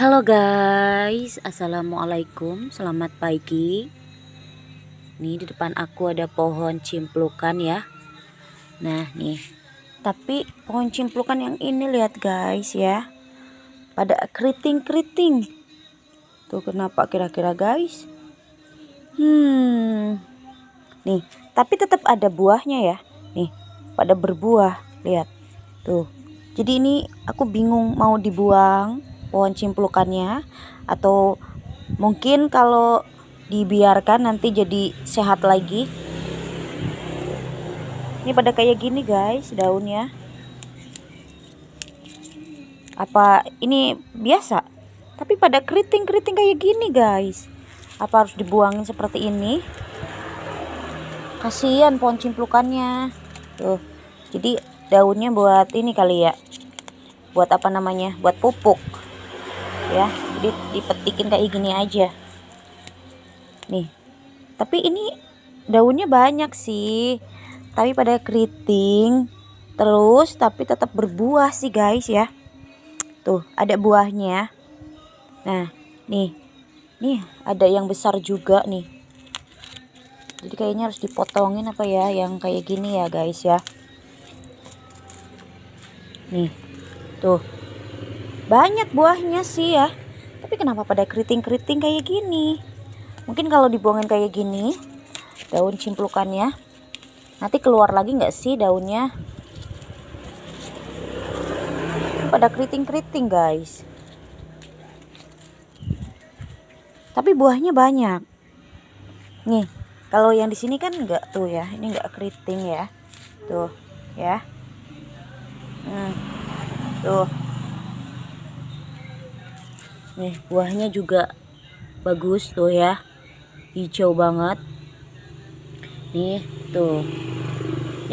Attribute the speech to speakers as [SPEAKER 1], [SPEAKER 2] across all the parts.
[SPEAKER 1] Halo guys, assalamualaikum, selamat pagi. Nih di depan aku ada pohon cimplukan ya. Nah nih, tapi pohon cimplukan yang ini lihat guys ya, pada keriting-keriting. Tuh kenapa kira-kira guys? Nih, tapi tetap ada buahnya ya. Nih, pada berbuah, lihat. Tuh. Jadi ini aku bingung mau dibuang pohon cimplukannya atau mungkin kalau dibiarkan nanti jadi sehat lagi. Ini pada kayak gini guys daunnya. Apa ini biasa? Tapi pada keriting-keriting kayak gini guys. Apa harus dibuangin seperti ini? Kasihan pohon cimplukannya. Tuh. Jadi daunnya buat ini kali ya. Buat apa namanya? Buat pupuk. Ya, jadi dipetikin kayak gini aja. Nih. Tapi ini daunnya banyak sih. Tapi pada keriting terus tapi tetap berbuah sih guys ya. Tuh, ada buahnya. Nah, nih. Nih, ada yang besar juga nih. Jadi kayaknya harus dipotongin apa ya yang kayak gini ya guys ya. Nih. Tuh. Banyak buahnya sih ya. Tapi kenapa pada keriting-keriting kayak gini? Mungkin kalau dibuangin kayak gini, daun cimplukannya, nanti keluar lagi nggak sih daunnya? Pada keriting-keriting guys. Tapi buahnya banyak. Nih, kalau yang di sini kan nggak tuh ya, ini nggak keriting ya. Tuh, ya. Tuh. Nih, buahnya juga bagus tuh ya. Hijau banget. Nih, tuh.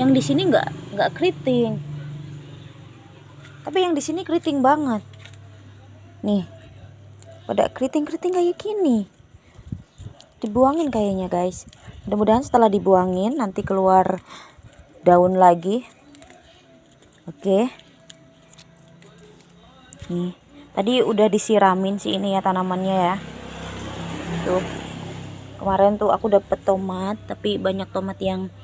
[SPEAKER 1] Yang di sini nggak keriting. Tapi yang di sini keriting banget. Nih. Pada keriting-keriting kayak gini. Dibuangin kayaknya, guys. Mudah-mudahan setelah dibuangin nanti keluar daun lagi. Oke. Nih. Tadi udah disiramin sih ini ya tanamannya ya. Tuh. Kemarin tuh aku dapet tomat, tapi banyak tomat yang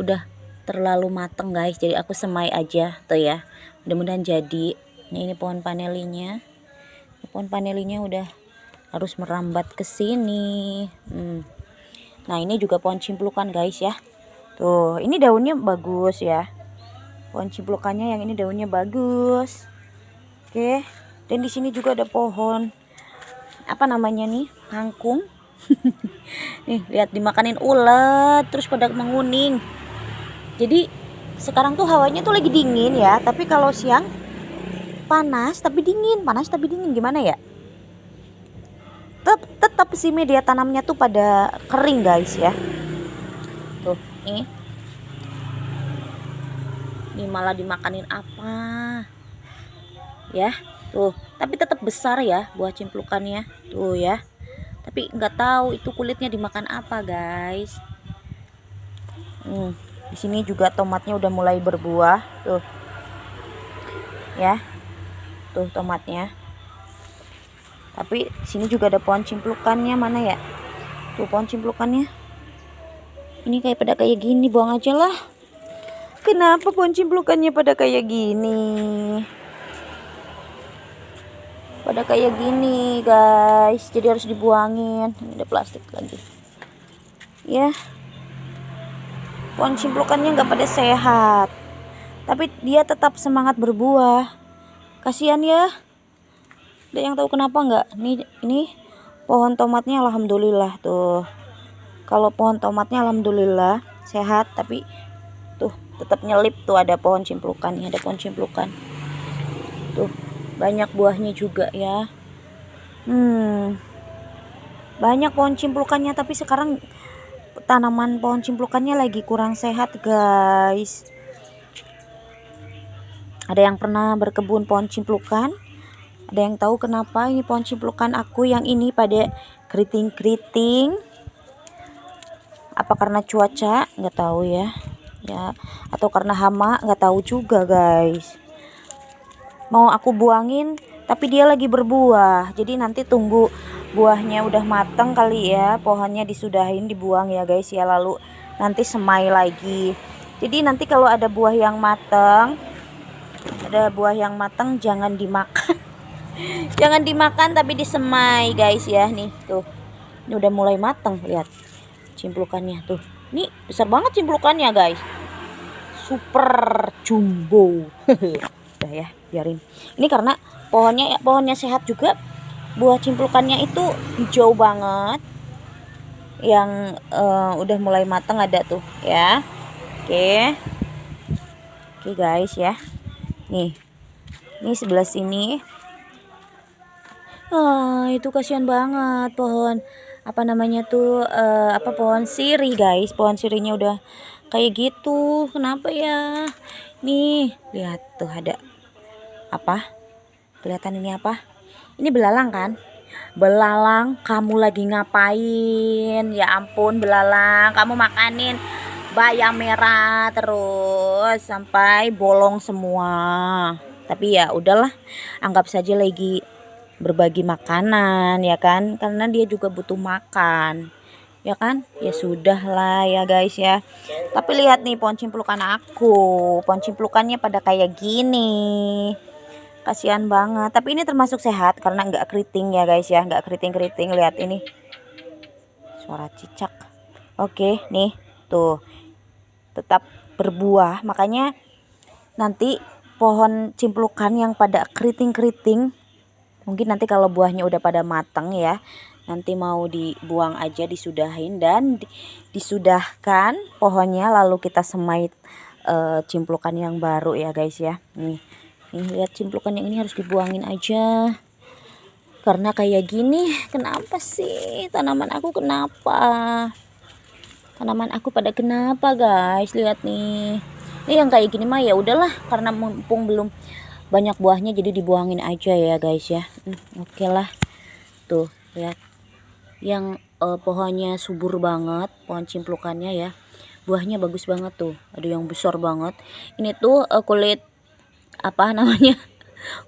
[SPEAKER 1] udah terlalu mateng guys, jadi aku semai aja tuh ya. Mudah-mudahan jadi. Ini pohon panelinya. Pohon panelinya udah harus merambat ke sini. Nah, ini juga pohon cimplukan guys ya. Tuh, ini daunnya bagus ya. Pohon cimplukannya yang ini daunnya bagus. Oke. Dan di sini juga ada pohon apa namanya nih? Kangkung. Nih, lihat dimakanin ulet terus pada menguning. Jadi sekarang tuh hawanya tuh lagi dingin ya, tapi kalau siang panas tapi dingin gimana ya? Tetap sih media tanamnya tuh pada kering guys ya. Tuh, nih. Ini malah dimakanin apa? Ya, tuh. Tapi tetap besar ya buah cimplukannya. Tuh ya. Tapi nggak tahu itu kulitnya dimakan apa, guys. Di sini juga tomatnya udah mulai berbuah, tuh. Ya. Tuh tomatnya. Tapi sini juga ada pohon cimplukannya, mana ya? Tuh pohon cimplukannya. Ini pada kayak gini, buang aja lah. Kenapa pohon cimplukannya pada kayak gini? Pada kayak gini guys, jadi harus dibuangin. Ini ada plastik lagi. Ya. Pohon cimplukannya nggak pada sehat. Tapi dia tetap semangat berbuah. Kasihan ya. Ada yang tahu kenapa nggak? Ini pohon tomatnya alhamdulillah tuh. Kalau pohon tomatnya alhamdulillah sehat, tapi tuh tetap nyelip tuh ada pohon cimplukannya, ada pohon cimplukan. Tuh, banyak buahnya juga ya. Banyak pohon cimplukannya, tapi sekarang tanaman pohon cimplukannya lagi kurang sehat, guys. Ada yang pernah berkebun pohon cimplukan? Ada yang tahu kenapa ini pohon cimplukan aku yang ini pada keriting-keriting? Apa karena cuaca? Nggak tahu ya. Ya, atau karena hama? Nggak tahu juga, guys. Mau aku buangin tapi dia lagi berbuah. Jadi nanti tunggu buahnya udah matang kali ya, pohonnya disudahin dibuang ya guys ya, lalu nanti semai lagi. Jadi nanti kalau ada buah yang matang, jangan dimakan. Jangan dimakan tapi disemai guys ya. Nih tuh, ini udah mulai matang, lihat cimplukannya tuh. Ini besar banget cimplukannya guys, super jumbo. Udah ya, biarin. Ini karena pohonnya sehat juga, buah cimplukannya itu hijau banget. Yang udah mulai matang ada tuh ya. Oke guys ya. Nih sebelah sini. Itu kasihan banget pohon apa namanya tuh, pohon sirih guys. Pohon sirihnya udah kayak gitu. Kenapa ya? Nih lihat tuh, ada apa? Kelihatan ini apa? Ini belalang kan? Belalang, kamu lagi ngapain? Ya ampun belalang, kamu makanin bayam merah terus sampai bolong semua. Tapi ya udahlah, anggap saja lagi berbagi makanan ya kan, karena dia juga butuh makan ya kan. Ya sudah lah ya guys ya. Tapi lihat nih pohon cimplukan aku, pohon cimplukannya pada kayak gini, kasihan banget. Tapi ini termasuk sehat karena nggak keriting ya guys ya, nggak keriting. Lihat ini suara cicak. Oke nih tuh, tetap berbuah. Makanya nanti pohon cimplukan yang pada keriting, mungkin nanti kalau buahnya udah pada matang ya, nanti mau dibuang aja, disudahin dan disudahkan pohonnya, lalu kita semai cimplukan yang baru ya guys ya. Nih lihat cimplukan yang ini harus dibuangin aja karena kayak gini. Kenapa sih tanaman aku, pada kenapa guys? Lihat nih. Ini yang kayak gini mah ya udahlah, karena mumpung belum banyak buahnya jadi dibuangin aja ya guys ya. Oke lah. Tuh lihat yang pohonnya subur banget, pohon cimplukannya ya. Buahnya bagus banget tuh. Ada yang besar banget. Ini tuh kulit apa namanya?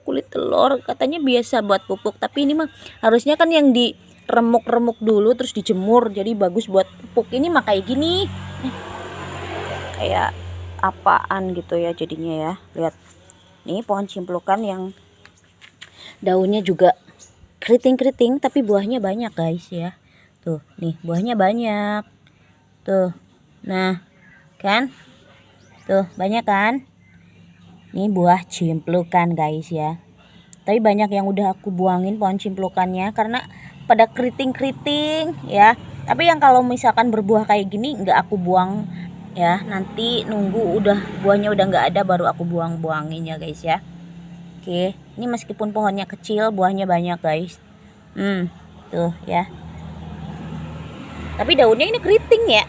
[SPEAKER 1] Kulit telur, katanya biasa buat pupuk, tapi ini mah harusnya kan yang diremuk-remuk dulu terus dijemur, jadi bagus buat pupuk. Ini mah kayak gini, kayak apaan gitu ya jadinya ya. Lihat nih pohon cimplukan yang daunnya juga keriting tapi buahnya banyak guys ya. Tuh nih buahnya banyak tuh, nah kan tuh banyak kan. Ini buah cimplukan guys ya. Tapi banyak yang udah aku buangin pohon cimplukannya karena pada keriting ya. Tapi yang kalau misalkan berbuah kayak gini nggak aku buang ya. Nanti nunggu buahnya udah nggak ada baru aku buangin ya guys ya. Oke, ini meskipun pohonnya kecil buahnya banyak guys. Tuh ya. Tapi daunnya ini keriting ya.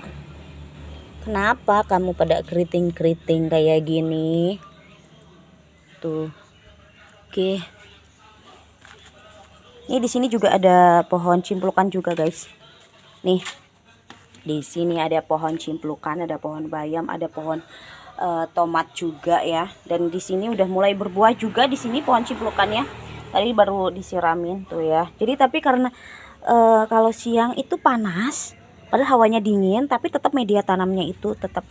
[SPEAKER 1] Kenapa kamu pada keriting kayak gini? Tuh. Oke. Ini di sini juga ada pohon cimplukan juga guys. Nih. Di sini ada pohon cimplukan, ada pohon bayam, ada pohon tomat juga ya. Dan di sini udah mulai berbuah juga di sini pohon cimplukannya. Tadi baru disiramin tuh ya. Jadi tapi karena kalau siang itu panas, padahal hawanya dingin, tapi tetap media tanamnya itu tetap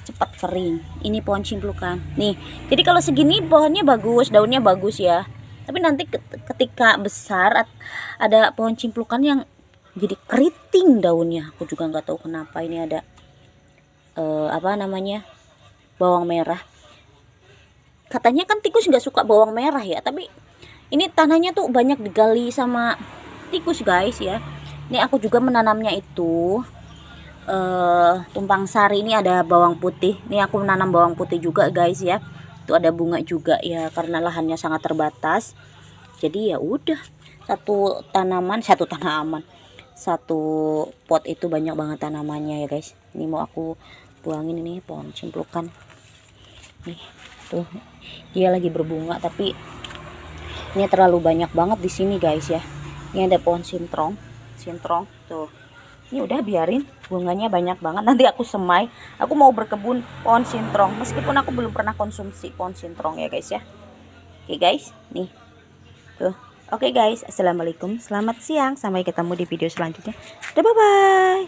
[SPEAKER 1] cepat kering. Ini pohon cimplukan nih. Jadi kalau segini pohonnya bagus, daunnya bagus ya. Tapi nanti ketika besar ada pohon cimplukan yang jadi keriting daunnya. Aku juga nggak tahu kenapa. Ini ada apa namanya, bawang merah. Katanya kan tikus nggak suka bawang merah ya. Tapi ini tanahnya tuh banyak digali sama tikus guys ya. Ini aku juga menanamnya itu tumpang sari. Ini ada bawang putih. Ini aku menanam bawang putih juga guys ya. Itu ada bunga juga ya, karena lahannya sangat terbatas. Jadi ya udah, satu pot itu banyak banget tanamannya ya guys. Ini mau aku buangin ini pohon cimplukan. Nih tuh dia lagi berbunga, tapi ini terlalu banyak banget di sini guys ya. Ini ada pohon sintrong tuh. Ini udah biarin, bunganya banyak banget. Nanti aku semai. Aku mau berkebun pohon sintrong, meskipun aku belum pernah konsumsi pohon sintrong ya guys ya. Oke guys, nih Tuh. Oke guys, assalamualaikum, selamat siang, sampai ketemu di video selanjutnya. Bye bye.